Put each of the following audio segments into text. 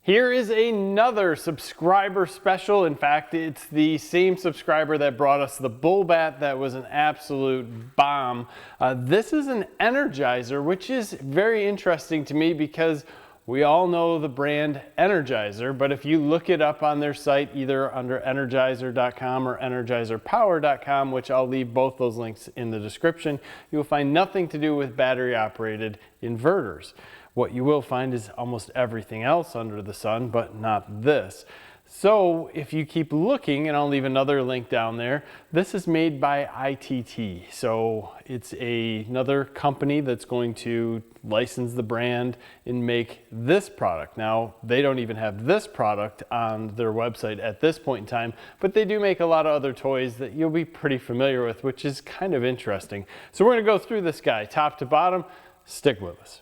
Here is another subscriber special. In fact, it's the same subscriber that brought us the bull bat that was an absolute bomb. This is an Energizer, which is very interesting to me because we all know the brand Energizer, but if you look it up on their site, either under energizer.com or energizerpower.com, which I'll leave both those links in the description, you will find nothing to do with battery operated inverters. What you will find is almost everything else under the sun, but not this. So if you keep looking, and I'll leave another link down there, this is made by ITT. So it's another company that's going to license the brand and make this product. Now, they don't even have this product on their website at this point in time, but they do make a lot of other toys that you'll be pretty familiar with, which is kind of interesting. So we're gonna go through this guy top to bottom. Stick with us.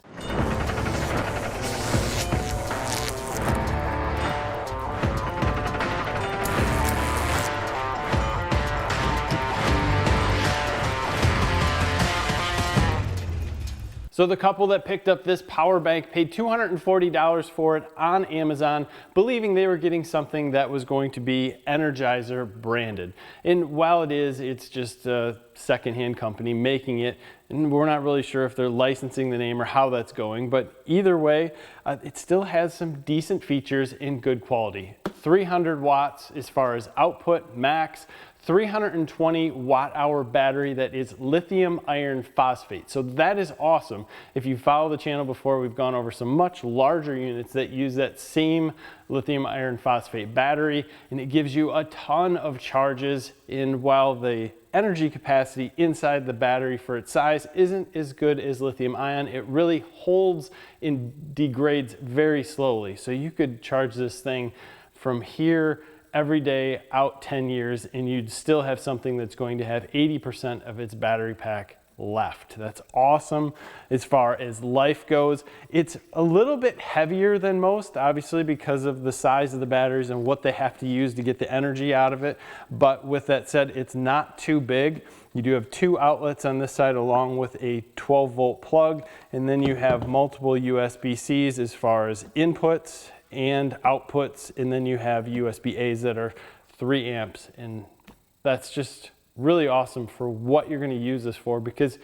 So the couple that picked up this power bank paid $240 for it on Amazon, believing they were getting something that was going to be Energizer branded. And while it's just a secondhand company making it, and we're not really sure if they're licensing the name or how that's going, but either way, it still has some decent features in good quality. 300 watts as far as output max, 320 watt-hour battery that is lithium iron phosphate. So that is awesome. If you follow the channel before, we've gone over some much larger units that use that same lithium iron phosphate battery, and it gives you a ton of charges. And while the energy capacity inside the battery for its size isn't as good as lithium ion, it really holds and degrades very slowly. So you could charge this thing from here every day out 10 years and you'd still have something that's going to have 80% of its battery pack left. That's awesome. As far as life goes, it's a little bit heavier than most, obviously because of the size of the batteries and what they have to use to get the energy out of it. But with that said, it's not too big. You do have two outlets on this side along with a 12-volt plug, and then you have multiple USB-Cs as far as inputs and outputs, and then you have USB-As that are 3 amps, and that's just really awesome for what you're going to use this for, because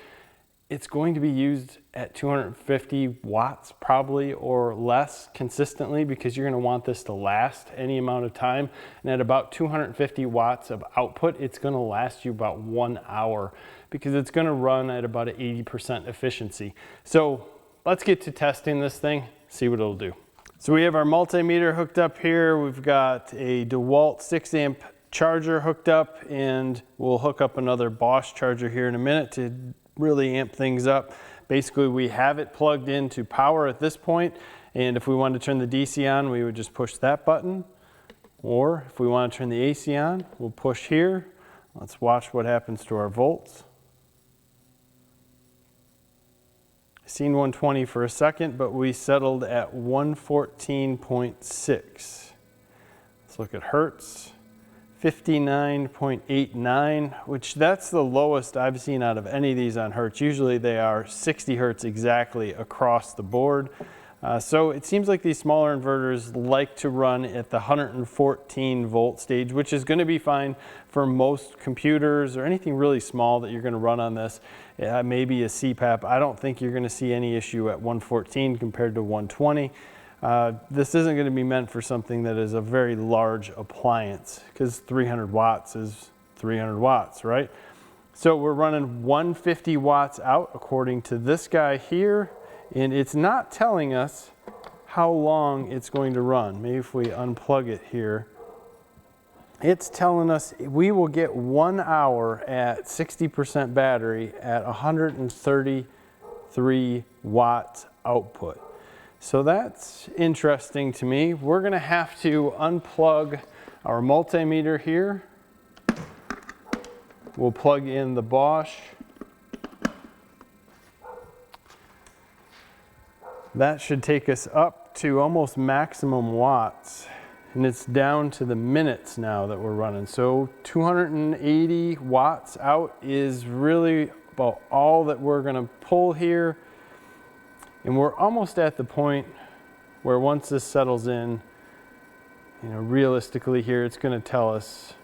it's going to be used at 250 watts probably or less consistently, because you're going to want this to last any amount of time. And at about 250 watts of output, it's going to last you about 1 hour because it's going to run at about an 80% efficiency. So let's get to testing this thing, see what it'll do. So we have our multimeter hooked up here. We've got a DeWalt 6 amp charger hooked up, and we'll hook up another Bosch charger here in a minute to really amp things up. Basically, we have it plugged into power at this point, and if we wanted to turn the DC on, we would just push that button. Or if we want to turn the AC on, we'll push here. Let's watch what happens to our volts. Seen 120 for a second, but we settled at 114.6. Let's look at hertz. 59.89, which that's the lowest I've seen out of any of these on hertz. Usually they are 60 hertz exactly across the board. So it seems like these smaller inverters like to run at the 114 volt stage, which is going to be fine for most computers or anything really small that you're going to run on this. Maybe a CPAP. I don't think you're going to see any issue at 114 compared to 120. This isn't going to be meant for something that is a very large appliance, because 300 watts is 300 watts, right? So we're running 150 watts out according to this guy here, and it's not telling us how long it's going to run. Maybe if we unplug it here, it's telling us we will get 1 hour at 60% battery at 133 watts output. So that's interesting to me. We're going to have to unplug our multimeter here. We'll plug in the Bosch. That should take us up to almost maximum watts, and it's down to the minutes now that we're running. So 280 watts out is really about all that we're going to pull here. And we're almost at the point where once this settles in, you know, realistically here, it's going to tell us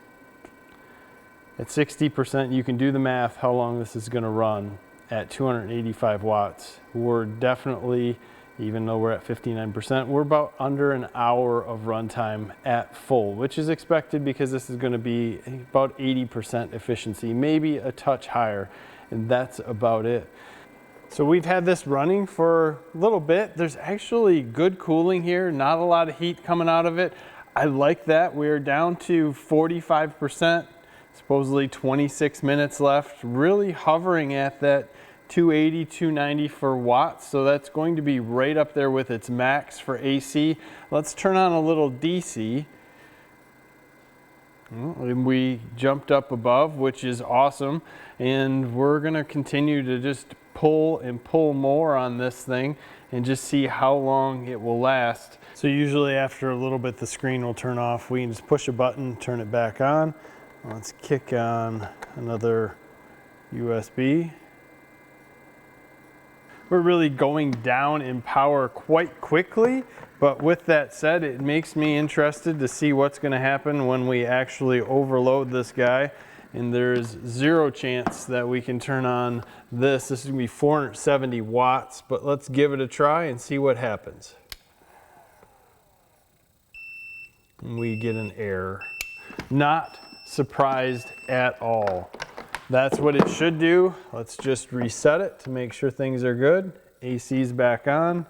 at 60%, you can do the math how long this is going to run at 285 watts. We're definitely, even though we're at 59%, we're about under an hour of runtime at full, which is expected because this is going to be about 80% efficiency, maybe a touch higher, and that's about it. So we've had this running for a little bit. There's actually good cooling here, not a lot of heat coming out of it. I like that. We're down to 45%, supposedly 26 minutes left, really hovering at that 280, 290 for watts. So that's going to be right up there with its max for AC. Let's turn on a little DC. And we jumped up above, which is awesome. And we're gonna continue to just pull and pull more on this thing and just see how long it will last. So usually after a little bit, the screen will turn off. We can just push a button, turn it back on. Let's kick on another USB. We're really going down in power quite quickly, but with that said, it makes me interested to see what's going to happen when we actually overload this guy. And there's zero chance that we can turn on this. This is going to be 470 watts, but let's give it a try and see what happens. And we get an error. Not surprised at all. That's what it should do. Let's just reset it to make sure things are good. AC's back on.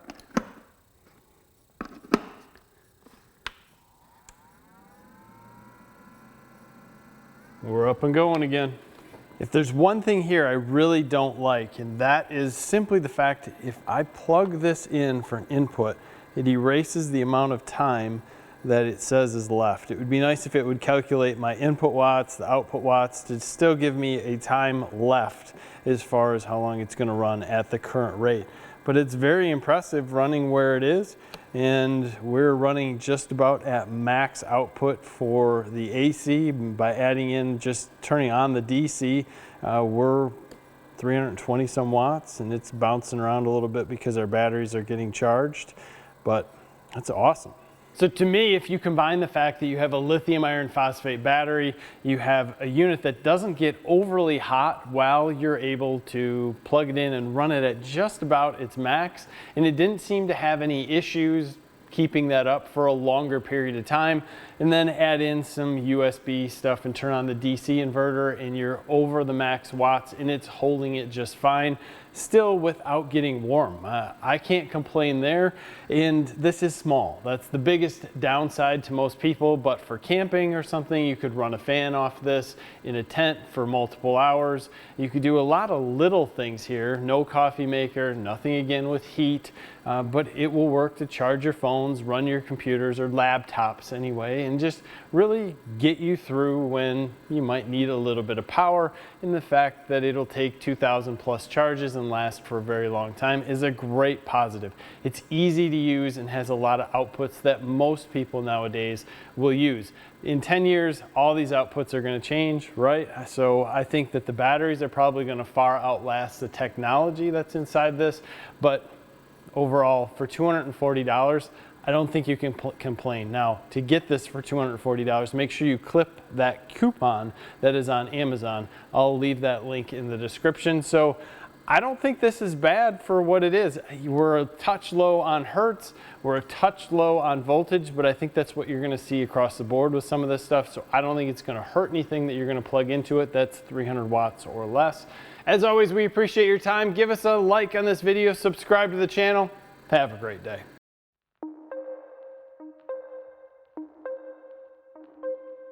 We're up and going again. If there's one thing here I really don't like, and that is simply the fact if I plug this in for an input, it erases the amount of time that it says is left. It would be nice if it would calculate my input watts, the output watts, to still give me a time left as far as how long it's going to run at the current rate. But it's very impressive running where it is, and we're running just about at max output for the AC. By adding in, just turning on the DC, we're 320 some watts, and it's bouncing around a little bit because our batteries are getting charged, but that's awesome. So to me, if you combine the fact that you have a lithium iron phosphate battery, you have a unit that doesn't get overly hot while you're able to plug it in and run it at just about its max, and it didn't seem to have any issues keeping that up for a longer period of time, and then add in some USB stuff and turn on the DC inverter, and you're over the max watts and it's holding it just fine, still without getting warm. I can't complain there, and this is small. That's the biggest downside to most people, but for camping or something, you could run a fan off this in a tent for multiple hours. You could do a lot of little things here. No coffee maker, nothing again with heat, but it will work to charge your phones, run your computers or laptops anyway, and just really get you through when you might need a little bit of power. And the fact that it'll take 2,000 plus charges and last for a very long time is a great positive. It's easy to use and has a lot of outputs that most people nowadays will use. In 10 years, all these outputs are going to change, right? So I think that the batteries are probably going to far outlast the technology that's inside this, but overall, for $240, I don't think you can complain. Now, to get this for $240, make sure you clip that coupon that is on Amazon. I'll leave that link in the description. So I don't think this is bad for what it is. We're a touch low on hertz, we're a touch low on voltage, but I think that's what you're gonna see across the board with some of this stuff. So I don't think it's gonna hurt anything that you're gonna plug into it that's 300 watts or less. As always, we appreciate your time. Give us a like on this video, subscribe to the channel. Have a great day.